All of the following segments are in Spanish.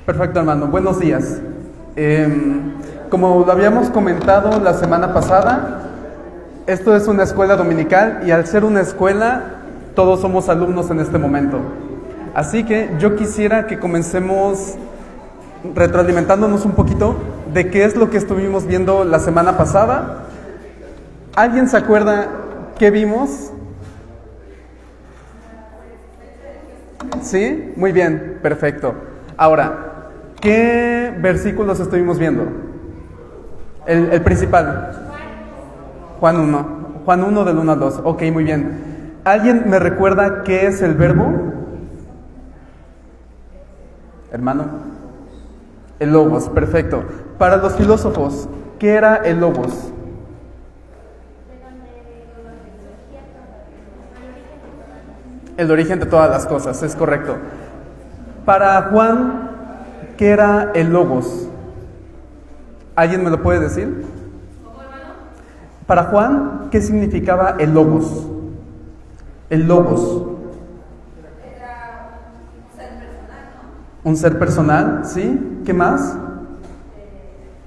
Perfecto, hermano. Buenos días. Como lo habíamos comentado la semana pasada, esto es una escuela dominical y al ser una escuela, todos somos alumnos en este momento. Así que yo quisiera que comencemos retroalimentándonos un poquito de qué es lo que estuvimos viendo la semana pasada. ¿Alguien se acuerda qué vimos? ¿Sí? Muy bien, perfecto. Ahora, ¿qué versículos estuvimos viendo? El principal. Juan 1. Juan 1 del 1 al 2. Ok, muy bien. ¿Alguien me recuerda qué es el verbo? Hermano. El logos, perfecto. Para los filósofos, ¿qué era el logos? El origen de todas las cosas, es correcto. Para Juan, ¿qué era el logos? ¿Alguien me lo puede decir? Para Juan, ¿qué significaba el logos? El logos. Era un ser personal, ¿no? Un ser personal, ¿sí? ¿Qué más?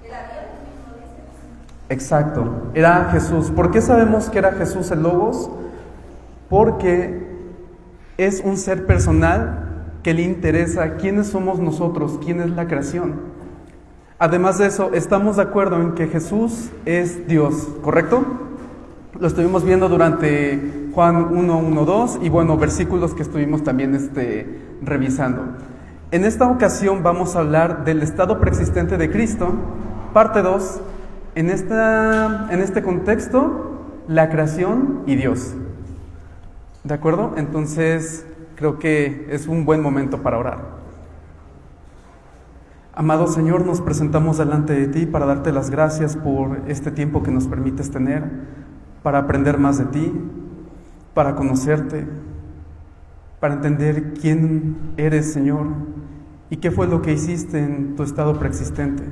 Era Dios mismo, dice. Exacto, era Jesús. ¿Por qué sabemos que era Jesús el logos? Porque es un ser personal que le interesa quiénes somos nosotros, quién es la creación. Además de eso, estamos de acuerdo en que Jesús es Dios, ¿correcto? Lo estuvimos viendo durante Juan 1, 1, 2 y bueno, versículos que estuvimos también revisando. En esta ocasión vamos a hablar del estado preexistente de Cristo, parte 2, en este contexto, la creación y Dios. ¿De acuerdo? Entonces, creo que es un buen momento para orar. Amado Señor, nos presentamos delante de ti para darte las gracias por este tiempo que nos permites tener, para aprender más de ti, para conocerte, para entender quién eres, Señor, y qué fue lo que hiciste en tu estado preexistente.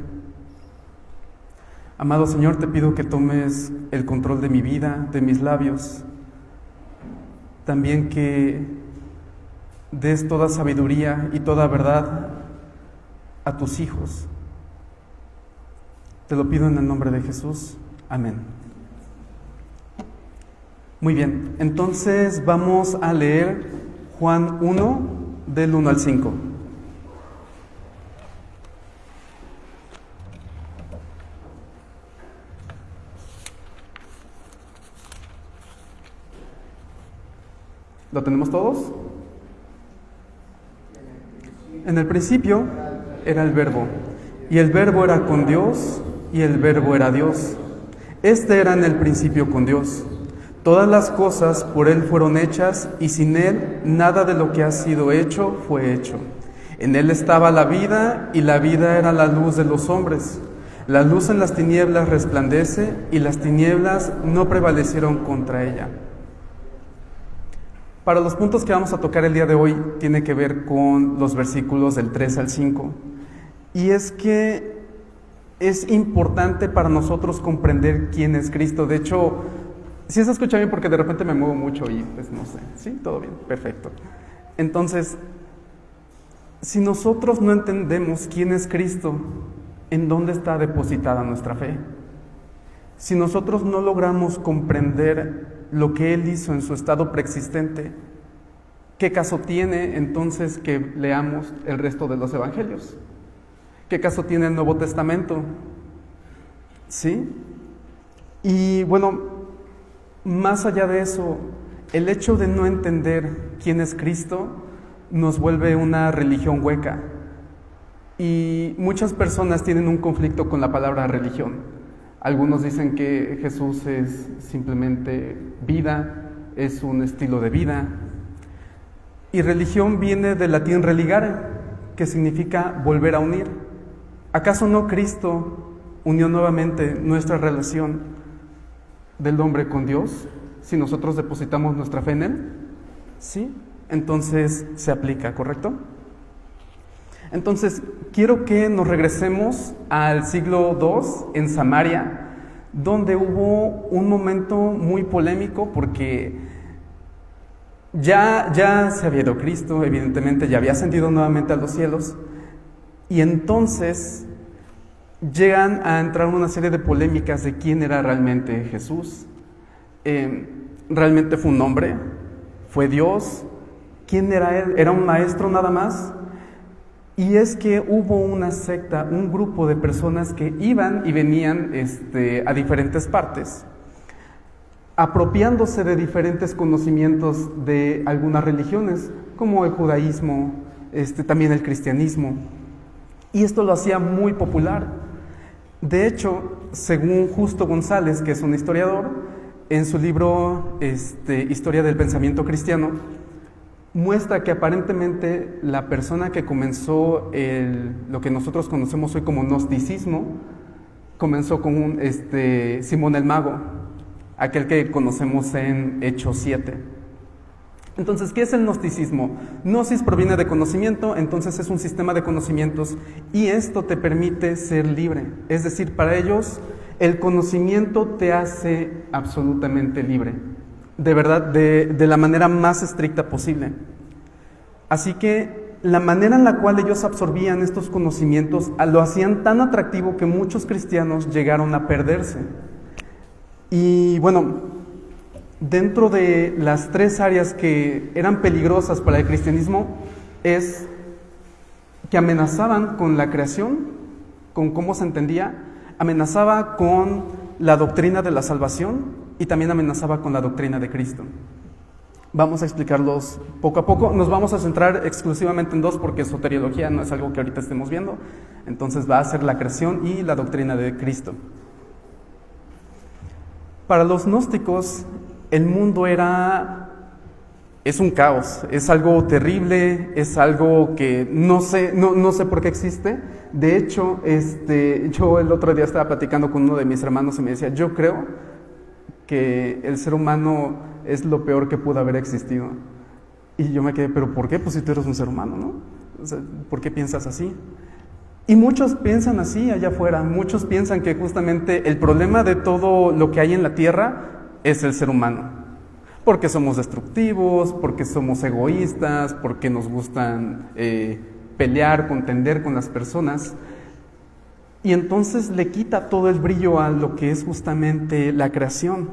Amado Señor, te pido que tomes el control de mi vida, de mis labios, también que des toda sabiduría y toda verdad a tus hijos. Te lo pido en el nombre de Jesús. Amén. Muy bien, entonces vamos a leer Juan 1, del 1 al 5. ¿Lo tenemos todos? En el principio era el Verbo, y el Verbo era con Dios, y el Verbo era Dios. Este era en el principio con Dios. Todas las cosas por Él fueron hechas, y sin Él nada de lo que ha sido hecho fue hecho. En Él estaba la vida, y la vida era la luz de los hombres. La luz en las tinieblas resplandece, y las tinieblas no prevalecieron contra ella. Para los puntos que vamos a tocar el día de hoy, tiene que ver con los versículos del 3 al 5. Y es que es importante para nosotros comprender quién es Cristo. De hecho, si se escucha bien porque de repente me muevo mucho y pues no sé. ¿Sí? ¿Todo bien? Perfecto. Entonces, si nosotros no entendemos quién es Cristo, ¿en dónde está depositada nuestra fe? Si nosotros no logramos comprender lo que Él hizo en su estado preexistente, ¿qué caso tiene entonces que leamos el resto de los evangelios? ¿Qué caso tiene el Nuevo Testamento? ¿Sí? Y bueno, más allá de eso, el hecho de no entender quién es Cristo nos vuelve una religión hueca. Y muchas personas tienen un conflicto con la palabra religión. Algunos dicen que Jesús es simplemente vida, es un estilo de vida. Y religión viene del latín religare, que significa volver a unir. ¿Acaso no Cristo unió nuevamente nuestra relación del hombre con Dios si nosotros depositamos nuestra fe en Él? ¿Sí? Entonces se aplica, ¿correcto? Entonces, quiero que nos regresemos al siglo II en Samaria, donde hubo un momento muy polémico porque ya se había ido Cristo, evidentemente ya había ascendido nuevamente a los cielos, Y entonces llegan a entrar en una serie de polémicas de quién era realmente Jesús. ¿Realmente fue un hombre? ¿Fue Dios? ¿Quién era él? ¿Era un maestro nada más? Y es que hubo una secta, un grupo de personas que iban y venían a diferentes partes, apropiándose de diferentes conocimientos de algunas religiones, como el judaísmo, también el cristianismo. Y esto lo hacía muy popular. De hecho, según Justo González, que es un historiador, en su libro Historia del Pensamiento Cristiano, muestra que aparentemente la persona que comenzó lo que nosotros conocemos hoy como gnosticismo, comenzó con Simón el Mago, aquel que conocemos en Hechos 7. Entonces, ¿qué es el gnosticismo? Gnosis proviene de conocimiento, entonces es un sistema de conocimientos y esto te permite ser libre. Es decir, para ellos el conocimiento te hace absolutamente libre, de verdad, de la manera más estricta posible. Así que la manera en la cual ellos absorbían estos conocimientos lo hacían tan atractivo que muchos cristianos llegaron a perderse. Y bueno, dentro de las 3 áreas que eran peligrosas para el cristianismo es que amenazaban con la creación, con cómo se entendía, amenazaba con la doctrina de la salvación y también amenazaba con la doctrina de Cristo. Vamos a explicarlos poco a poco. Nos vamos a centrar exclusivamente en 2 porque soteriología no es algo que ahorita estemos viendo. Entonces va a ser la creación y la doctrina de Cristo. Para los gnósticos, el mundo es un caos, es algo terrible, es algo que no sé por qué existe. De hecho, yo el otro día estaba platicando con uno de mis hermanos y me decía, yo creo que el ser humano es lo peor que pudo haber existido. Y yo me quedé, ¿pero por qué? Pues si tú eres un ser humano, ¿no? O sea, ¿por qué piensas así? Y muchos piensan así allá afuera, muchos piensan que justamente el problema de todo lo que hay en la tierra es el ser humano. Porque somos destructivos, porque somos egoístas, porque nos gustan pelear, contender con las personas. Y entonces le quita todo el brillo a lo que es justamente la creación.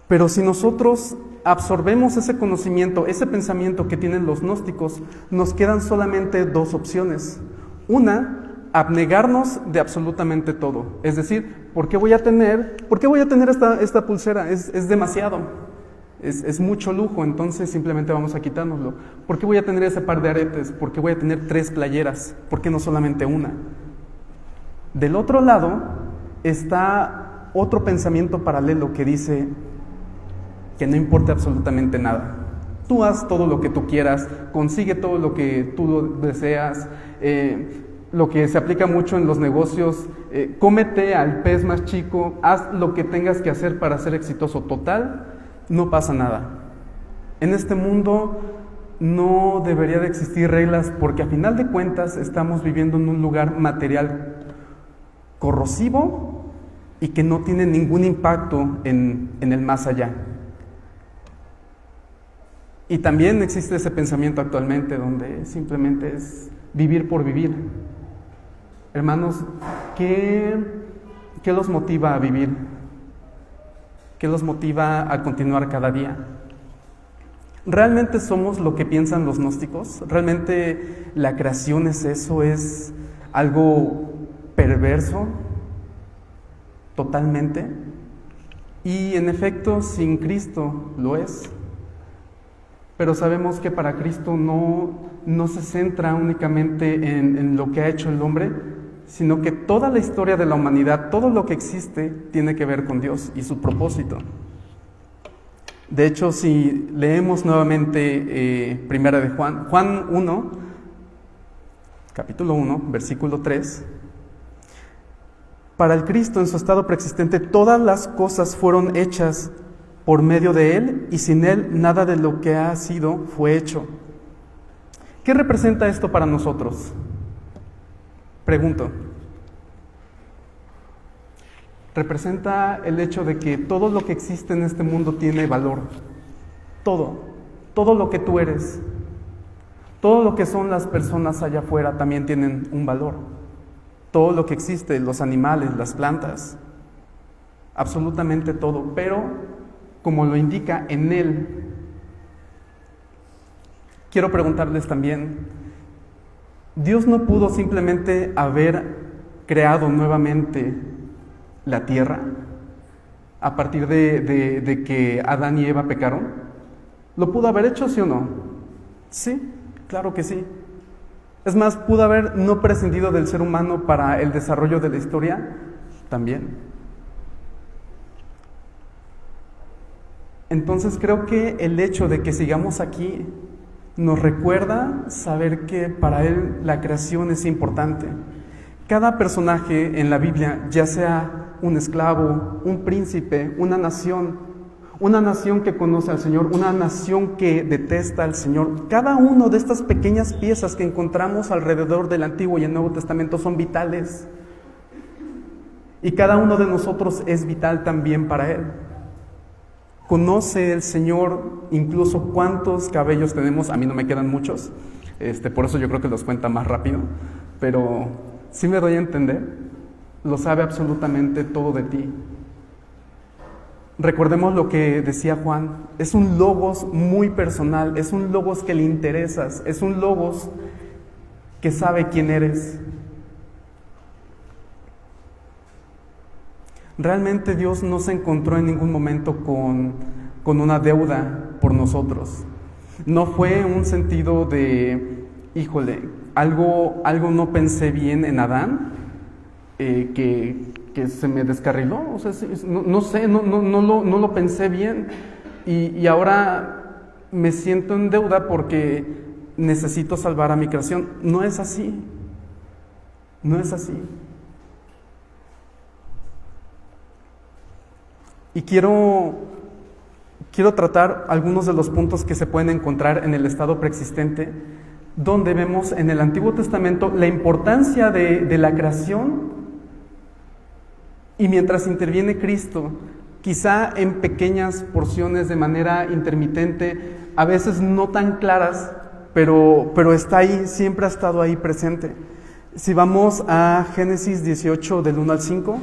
Pero si nosotros absorbemos ese conocimiento, ese pensamiento que tienen los gnósticos, nos quedan solamente 2 opciones. Una, abnegarnos de absolutamente todo. Es decir, ¿por qué voy a tener esta pulsera? Es demasiado, es mucho lujo, entonces simplemente vamos a quitárnoslo. ¿Por qué voy a tener ese par de aretes? ¿Por qué voy a tener 3 playeras? ¿Por qué no solamente una? Del otro lado está otro pensamiento paralelo que dice que no importa absolutamente nada. Tú haz todo lo que tú quieras, consigue todo lo que tú deseas. Lo que se aplica mucho en los negocios, cómete al pez más chico, haz lo que tengas que hacer para ser exitoso. Total, no pasa nada. En este mundo no debería de existir reglas porque a final de cuentas estamos viviendo en un lugar material corrosivo y que no tiene ningún impacto en el más allá. Y también existe ese pensamiento actualmente donde simplemente es vivir por vivir. Hermanos, ¿qué los motiva a vivir? ¿Qué los motiva a continuar cada día? ¿Realmente somos lo que piensan los gnósticos? ¿Realmente la creación es eso? ¿Es algo perverso? Totalmente. Y en efecto, sin Cristo lo es. Pero sabemos que para Cristo no se centra únicamente en lo que ha hecho el hombre, sino que toda la historia de la humanidad, todo lo que existe, tiene que ver con Dios y su propósito. De hecho, si leemos nuevamente Primera de Juan 1, capítulo 1, versículo 3, para el Cristo en su estado preexistente, todas las cosas fueron hechas por medio de Él, y sin Él nada de lo que ha sido fue hecho. ¿Qué representa esto para nosotros? Pregunto. Representa el hecho de que todo lo que existe en este mundo tiene valor. Todo lo que tú eres. Todo lo que son las personas allá afuera también tienen un valor. Todo lo que existe, los animales, las plantas, absolutamente todo, pero como lo indica en Él. Quiero preguntarles también, ¿Dios no pudo simplemente haber creado nuevamente la tierra a partir de que Adán y Eva pecaron? ¿Lo pudo haber hecho, sí o no? Sí, claro que sí. Es más, ¿pudo haber no prescindido del ser humano para el desarrollo de la historia? También. Entonces creo que el hecho de que sigamos aquí nos recuerda saber que para Él la creación es importante. Cada personaje en la Biblia, ya sea un esclavo, un príncipe, una nación que conoce al Señor, una nación que detesta al Señor, cada una de estas pequeñas piezas que encontramos alrededor del Antiguo y el Nuevo Testamento son vitales. Y cada uno de nosotros es vital también para Él. Conoce el Señor incluso cuántos cabellos tenemos. A mí no me quedan muchos, por eso yo creo que los cuenta más rápido, pero sí me doy a entender, lo sabe absolutamente todo de ti. Recordemos lo que decía Juan, es un logos muy personal, es un logos que le interesas, es un logos que sabe quién eres. Realmente Dios no se encontró en ningún momento con una deuda por nosotros. No fue un sentido de, híjole, algo no pensé bien en Adán, que se me descarriló, o sea, no sé, no lo pensé bien y ahora me siento en deuda porque necesito salvar a mi creación. No es así, no es así. Y quiero tratar algunos de los puntos que se pueden encontrar en el estado preexistente, donde vemos en el Antiguo Testamento la importancia de la creación, y mientras interviene Cristo, quizá en pequeñas porciones de manera intermitente, a veces no tan claras, pero está ahí, siempre ha estado ahí presente. Si vamos a Génesis 18 del 1 al 5...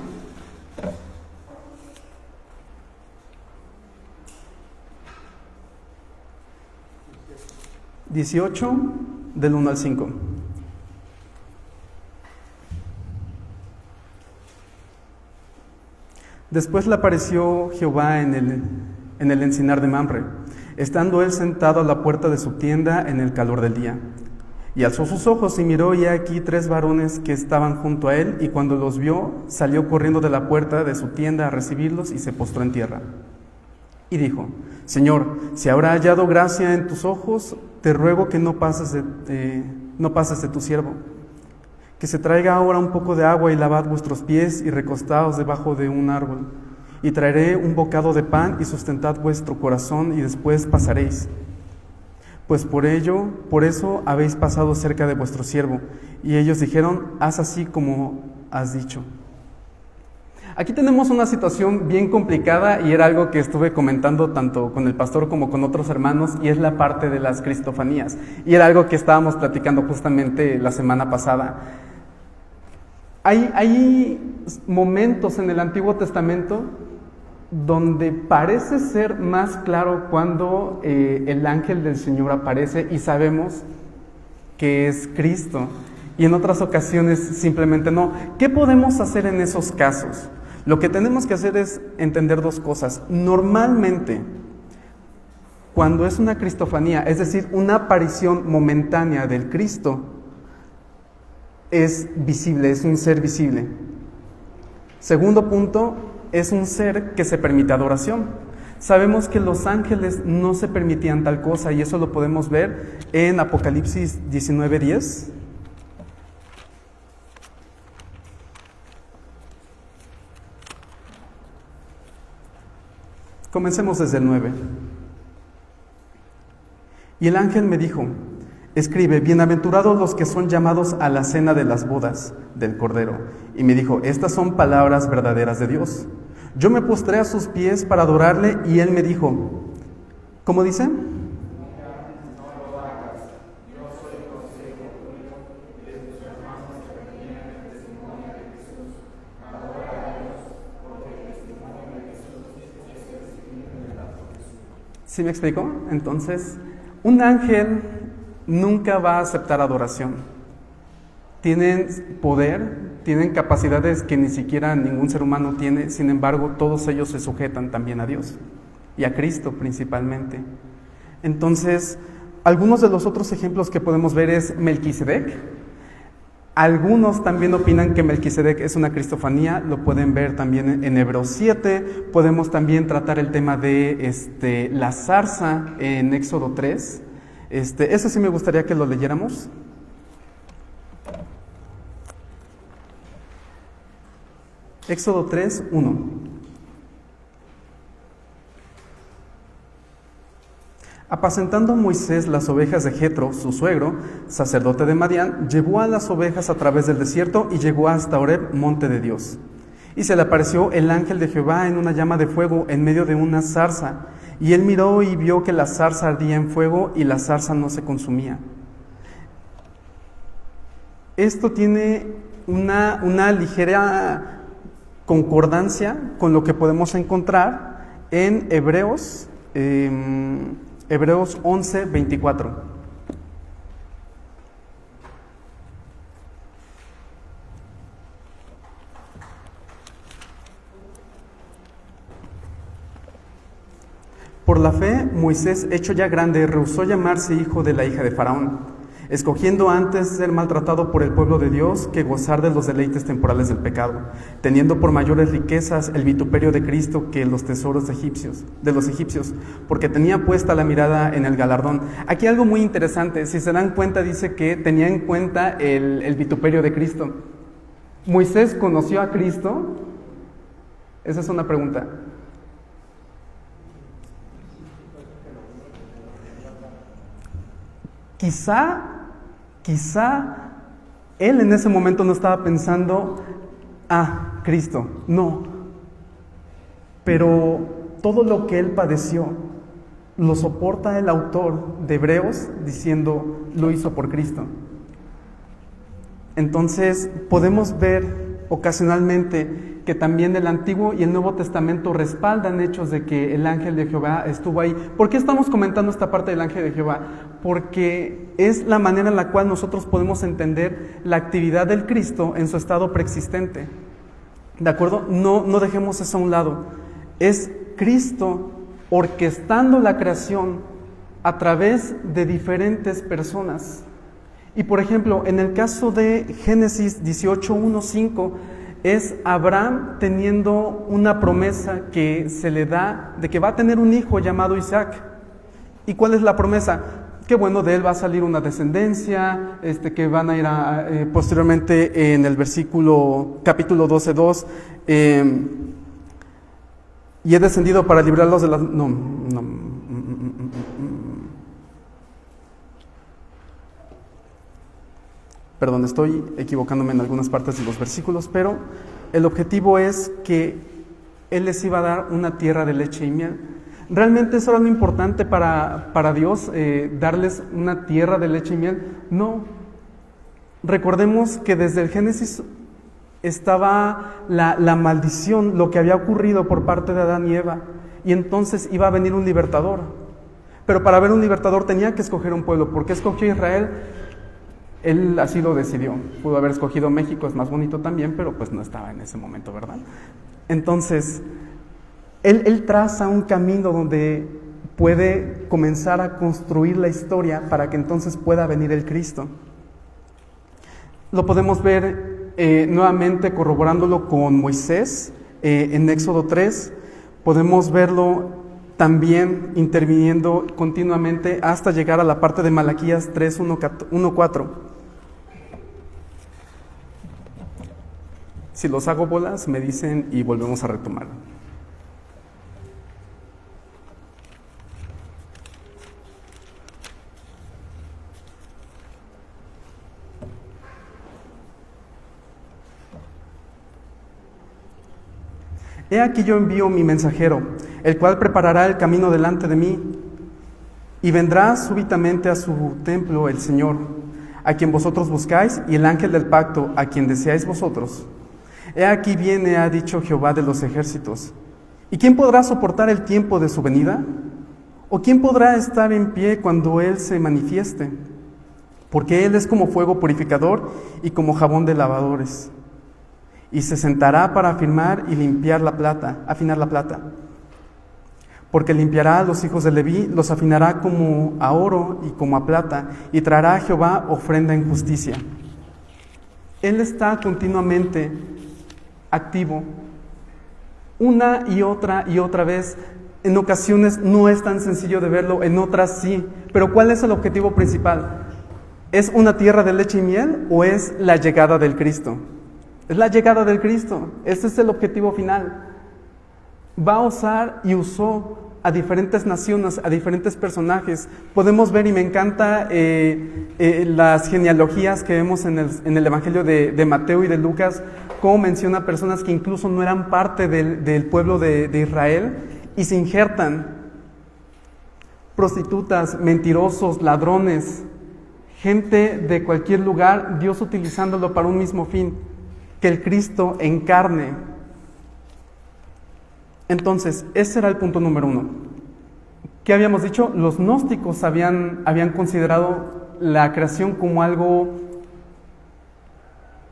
18 del 1 al 5. Después le apareció Jehová en el encinar de Mamre, estando él sentado a la puerta de su tienda en el calor del día. Y alzó sus ojos y miró, y aquí 3 varones que estaban junto a él, y cuando los vio, salió corriendo de la puerta de su tienda a recibirlos y se postró en tierra. Y dijo: Señor, si habrá hallado gracia en tus ojos, te ruego que no pases de tu siervo, que se traiga ahora un poco de agua y lavad vuestros pies y recostaos debajo de un árbol, y traeré un bocado de pan y sustentad vuestro corazón y después pasaréis. Pues por eso habéis pasado cerca de vuestro siervo. Y ellos dijeron: haz así como has dicho. Aquí tenemos una situación bien complicada y era algo que estuve comentando tanto con el pastor como con otros hermanos, y es la parte de las cristofanías. Y era algo que estábamos platicando justamente la semana pasada. Hay momentos en el Antiguo Testamento donde parece ser más claro cuando el ángel del Señor aparece y sabemos que es Cristo. Y en otras ocasiones simplemente no. ¿Qué podemos hacer en esos casos? Lo que tenemos que hacer es entender 2 cosas. Normalmente, cuando es una cristofanía, es decir, una aparición momentánea del Cristo, es visible, es un ser visible. Segundo punto, es un ser que se permite adoración. Sabemos que los ángeles no se permitían tal cosa, y eso lo podemos ver en Apocalipsis 19:10. Comencemos desde el 9. Y el ángel me dijo: escribe, bienaventurados los que son llamados a la cena de las bodas del Cordero. Y me dijo: estas son palabras verdaderas de Dios. Yo me postré a sus pies para adorarle, y él me dijo, ¿cómo dice? ¿Sí me explico? Entonces, un ángel nunca va a aceptar adoración. Tienen poder, tienen capacidades que ni siquiera ningún ser humano tiene, sin embargo, todos ellos se sujetan también a Dios y a Cristo principalmente. Entonces, algunos de los otros ejemplos que podemos ver es Melquisedec. Algunos también opinan que Melquisedec es una cristofanía, lo pueden ver también en Hebreos 7. Podemos también tratar el tema de la zarza en Éxodo 3. Eso sí me gustaría que lo leyéramos. Éxodo 3, 1. Apacentando Moisés las ovejas de Jetro, su suegro, sacerdote de Madián, llevó a las ovejas a través del desierto y llegó hasta Horeb, monte de Dios. Y se le apareció el ángel de Jehová en una llama de fuego en medio de una zarza. Y él miró y vio que la zarza ardía en fuego y la zarza no se consumía. Esto tiene una ligera concordancia con lo que podemos encontrar en Hebreos 11, 24. Por la fe, Moisés, hecho ya grande, rehusó llamarse hijo de la hija de Faraón, escogiendo antes ser maltratado por el pueblo de Dios que gozar de los deleites temporales del pecado, teniendo por mayores riquezas el vituperio de Cristo que los tesoros de los egipcios, porque tenía puesta la mirada en el galardón. Aquí algo muy interesante, si se dan cuenta, dice que tenía en cuenta el vituperio de Cristo. ¿Moisés conoció a Cristo? Esa es una pregunta. Quizá él en ese momento no estaba pensando, Cristo, no. Pero todo lo que él padeció lo soporta el autor de Hebreos diciendo, lo hizo por Cristo. Entonces podemos ver ocasionalmente que también el Antiguo y el Nuevo Testamento respaldan hechos de que el ángel de Jehová estuvo ahí. ¿Por qué estamos comentando esta parte del ángel de Jehová? Porque es la manera en la cual nosotros podemos entender la actividad del Cristo en su estado preexistente. ¿De acuerdo? No dejemos eso a un lado. Es Cristo orquestando la creación a través de diferentes personas. Y por ejemplo, en el caso de Génesis 18, 1, 5, es Abraham teniendo una promesa que se le da de que va a tener un hijo llamado Isaac. ¿Y cuál es la promesa? Que bueno, de él va a salir una descendencia, que van a ir posteriormente en el capítulo 12, 2, y he descendido para librarlos de las... Perdón, estoy equivocándome en algunas partes de los versículos, pero el objetivo es que Él les iba a dar una tierra de leche y miel. ¿Realmente eso era lo importante para Dios, darles una tierra de leche y miel? No. Recordemos que desde el Génesis estaba la maldición, lo que había ocurrido por parte de Adán y Eva, y entonces iba a venir un libertador. Pero para haber un libertador tenía que escoger un pueblo. ¿Por qué escogió a Israel? Él así lo decidió. Pudo haber escogido México, es más bonito también, pero pues no estaba en ese momento, ¿verdad? Entonces, él traza un camino donde puede comenzar a construir la historia para que entonces pueda venir el Cristo. Lo podemos ver nuevamente corroborándolo con Moisés en Éxodo 3. Podemos verlo también interviniendo continuamente hasta llegar a la parte de Malaquías 3, 1, 4. Si los hago bolas, me dicen y volvemos a retomar. He aquí yo envío mi mensajero, el cual preparará el camino delante de mí, y vendrá súbitamente a su templo el Señor, a quien vosotros buscáis, y el ángel del pacto, a quien deseáis vosotros. He aquí viene, ha dicho Jehová de los ejércitos. ¿Y quién podrá soportar el tiempo de su venida? ¿O quién podrá estar en pie cuando Él se manifieste? Porque Él es como fuego purificador y como jabón de lavadores. Y se sentará para afirmar y limpiar la plata, afinar la plata. Porque limpiará a los hijos de Leví, los afinará como a oro y como a plata, y traerá a Jehová ofrenda en justicia. Él está continuamente activo, una y otra vez. En ocasiones no es tan sencillo de verlo, en otras sí. Pero ¿cuál es el objetivo principal? ¿Es una tierra de leche y miel o es la llegada del Cristo? Es la llegada del Cristo. Ese es el objetivo final. Va a usar y usó a diferentes naciones, a diferentes personajes. Podemos ver, y me encanta las genealogías que vemos en el Evangelio de Mateo y de Lucas, cómo menciona personas que incluso no eran parte del pueblo de Israel y se injertan. Prostitutas, mentirosos, ladrones, gente de cualquier lugar, Dios utilizándolo para un mismo fin, que el Cristo encarne. Entonces, ese era el punto número 1. ¿Qué habíamos dicho? Los gnósticos habían considerado la creación como algo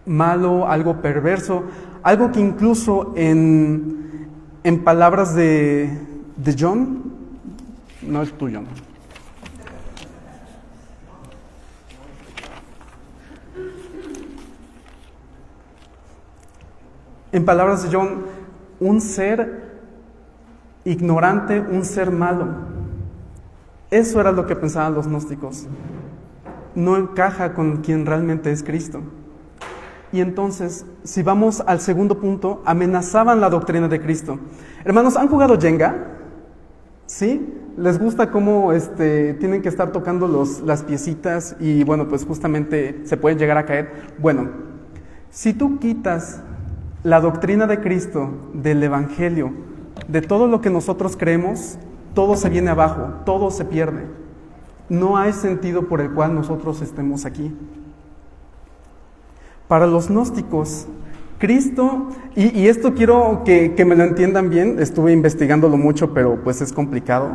malo, algo perverso, algo que incluso en palabras de John, no es tuyo, ¿no? En palabras de John, un ser ignorante, un ser malo. Eso era lo que pensaban los gnósticos. No encaja con quien realmente es Cristo. Y entonces, si vamos al segundo punto, amenazaban la doctrina de Cristo. Hermanos, ¿han jugado Jenga? ¿Sí? ¿Les gusta cómo tienen que estar tocando las piecitas y bueno, pues justamente se pueden llegar a caer? Bueno, si tú quitas la doctrina de Cristo, del Evangelio, de todo lo que nosotros creemos, todo se viene abajo, todo se pierde. No hay sentido por el cual nosotros estemos aquí. Para los gnósticos, Cristo, y esto quiero que me lo entiendan bien, estuve investigándolo mucho, pero pues es complicado.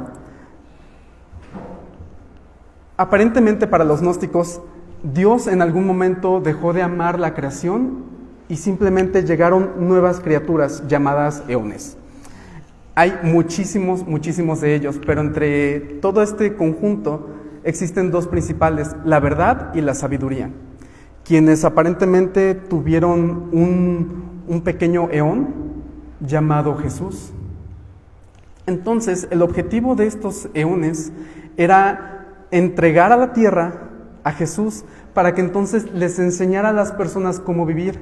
Aparentemente para los gnósticos, Dios en algún momento dejó de amar la creación y simplemente llegaron nuevas criaturas llamadas eones. Hay muchísimos de ellos, pero entre todo este conjunto existen dos principales, la verdad y la sabiduría, quienes aparentemente tuvieron un pequeño eón llamado Jesús. Entonces, el objetivo de estos eones era entregar a la tierra a Jesús para que entonces les enseñara a las personas cómo vivir.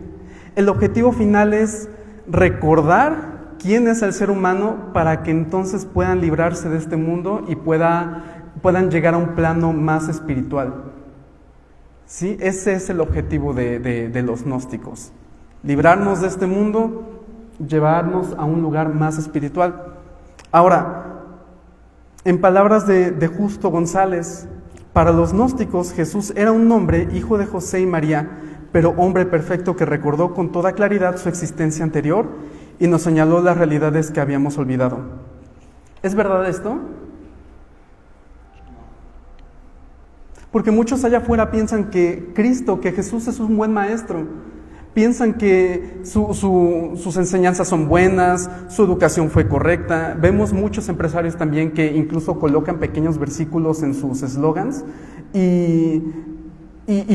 El objetivo final es recordar quién es el ser humano para que entonces puedan librarse de este mundo y puedan llegar a un plano más espiritual. ¿Sí? Ese es el objetivo de los gnósticos. Librarnos de este mundo, llevarnos a un lugar más espiritual. Ahora, en palabras de Justo González, para los gnósticos Jesús era un hombre, hijo de José y María, pero hombre perfecto que recordó con toda claridad su existencia anterior y nos señaló las realidades que habíamos olvidado. ¿Es verdad esto? Porque muchos allá afuera piensan que Cristo, que Jesús es un buen maestro. Piensan que sus enseñanzas son buenas, su educación fue correcta. Vemos muchos empresarios también que incluso colocan pequeños versículos en sus eslogans y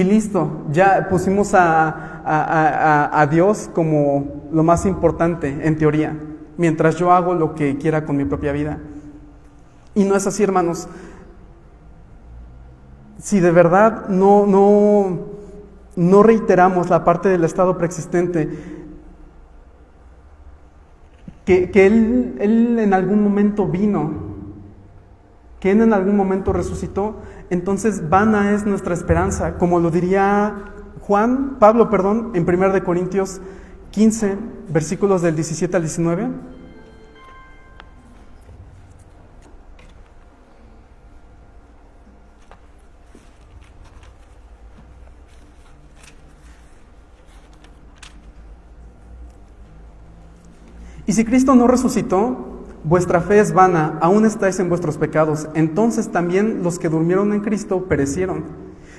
listo, ya pusimos a Dios como lo más importante en teoría, mientras yo hago lo que quiera con mi propia vida. Y no es así, hermanos. Si de verdad no reiteramos la parte del estado preexistente, que Él en algún momento vino, que Él en algún momento resucitó, entonces vana es nuestra esperanza, como lo diría Pablo, en 1 Corintios 15, versículos del 17 al 19. Y si Cristo no resucitó, vuestra fe es vana, aún estáis en vuestros pecados. Entonces también los que durmieron en Cristo perecieron.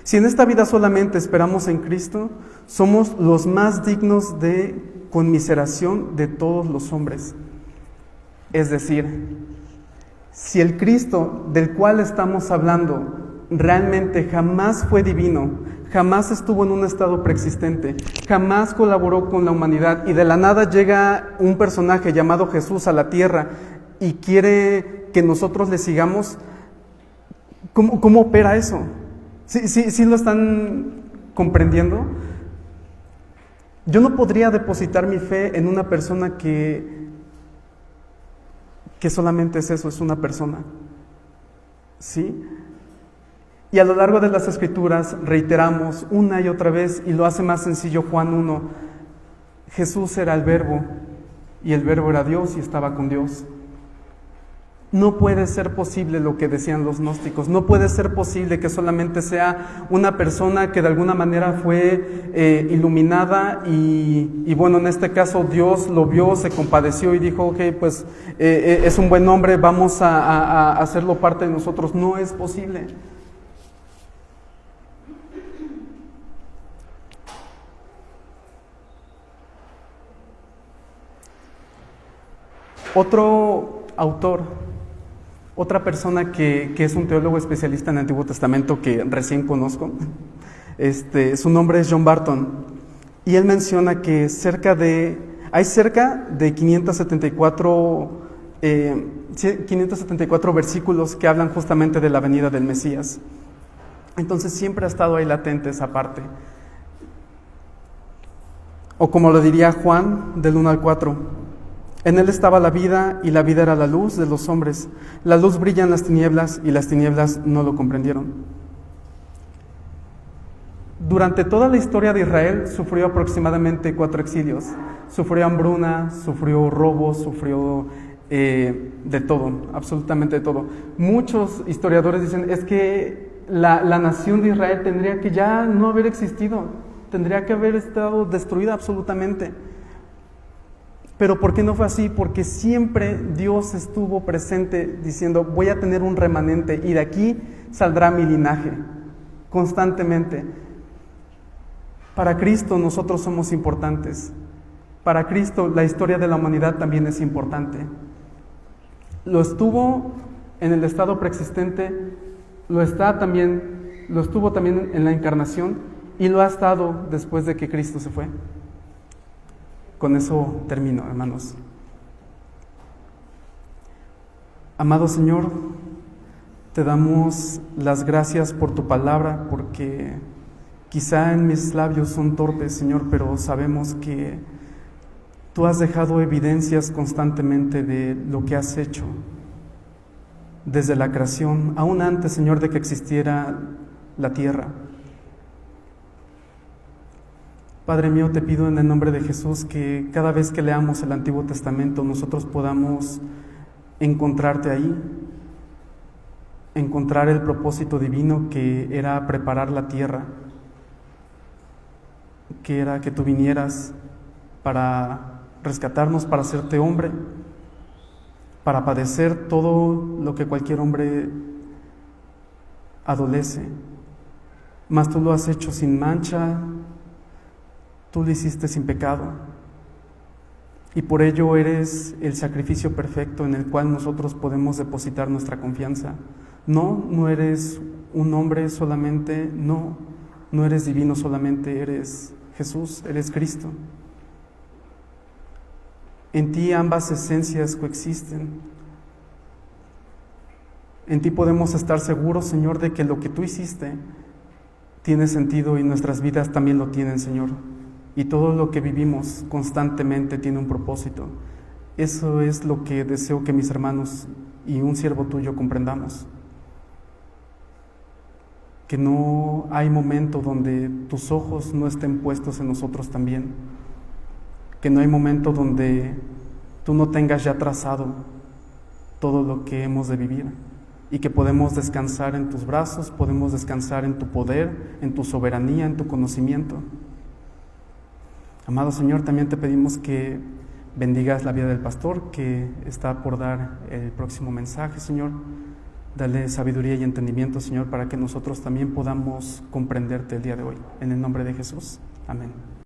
Si en esta vida solamente esperamos en Cristo, somos los más dignos de conmiseración de todos los hombres. Es decir, si el Cristo del cual estamos hablando realmente jamás fue divino, jamás estuvo en un estado preexistente, jamás colaboró con la humanidad y de la nada llega un personaje llamado Jesús a la tierra y quiere que nosotros le sigamos, ¿cómo opera eso? ¿Sí lo están comprendiendo? Yo no podría depositar mi fe en una persona que solamente es eso, es una persona. ¿Sí? Y a lo largo de las Escrituras reiteramos una y otra vez, y lo hace más sencillo Juan 1, Jesús era el Verbo, y el Verbo era Dios y estaba con Dios. No puede ser posible lo que decían los gnósticos, no puede ser posible que solamente sea una persona que de alguna manera fue iluminada y bueno, en este caso Dios lo vio, se compadeció y dijo, ok, pues es un buen hombre, vamos a hacerlo parte de nosotros. No es posible. Otro autor, otra persona que es un teólogo especialista en el Antiguo Testamento que recién conozco, su nombre es John Barton, y él menciona que hay cerca de 574 versículos que hablan justamente de la venida del Mesías. Entonces siempre ha estado ahí latente esa parte. O como lo diría Juan, del 1 al 4. En él estaba la vida, y la vida era la luz de los hombres. La luz brilla en las tinieblas, y las tinieblas no lo comprendieron. Durante toda la historia de Israel sufrió aproximadamente 4 exilios. Sufrió hambruna, sufrió robos, sufrió de todo, absolutamente de todo. Muchos historiadores dicen, es que la nación de Israel tendría que ya no haber existido, tendría que haber estado destruida absolutamente. Pero ¿por qué no fue así? Porque siempre Dios estuvo presente diciendo, voy a tener un remanente y de aquí saldrá mi linaje, constantemente. Para Cristo nosotros somos importantes. Para Cristo la historia de la humanidad también es importante. Lo estuvo en el estado preexistente, lo estuvo también en la encarnación y lo ha estado después de que Cristo se fue. Con eso termino, hermanos. Amado Señor, te damos las gracias por tu palabra, porque quizá en mis labios son torpes, Señor, pero sabemos que tú has dejado evidencias constantemente de lo que has hecho desde la creación, aún antes, Señor, de que existiera la tierra. Padre mío, te pido en el nombre de Jesús que cada vez que leamos el Antiguo Testamento nosotros podamos encontrarte ahí, encontrar el propósito divino que era preparar la tierra, que era que tú vinieras para rescatarnos, para hacerte hombre, para padecer todo lo que cualquier hombre adolece. Mas tú lo has hecho sin mancha, tú lo hiciste sin pecado, y por ello eres el sacrificio perfecto en el cual nosotros podemos depositar nuestra confianza. No eres un hombre solamente, no eres divino solamente, eres Jesús, eres Cristo. En ti ambas esencias coexisten. En ti podemos estar seguros, Señor, de que lo que tú hiciste tiene sentido y nuestras vidas también lo tienen, Señor. Y todo lo que vivimos constantemente tiene un propósito. Eso es lo que deseo que mis hermanos y un siervo tuyo comprendamos. Que no hay momento donde tus ojos no estén puestos en nosotros también. Que no hay momento donde tú no tengas ya trazado todo lo que hemos de vivir. Y que podemos descansar en tus brazos, podemos descansar en tu poder, en tu soberanía, en tu conocimiento. Amado Señor, también te pedimos que bendigas la vida del pastor que está por dar el próximo mensaje, Señor. Dale sabiduría y entendimiento, Señor, para que nosotros también podamos comprenderte el día de hoy. En el nombre de Jesús. Amén.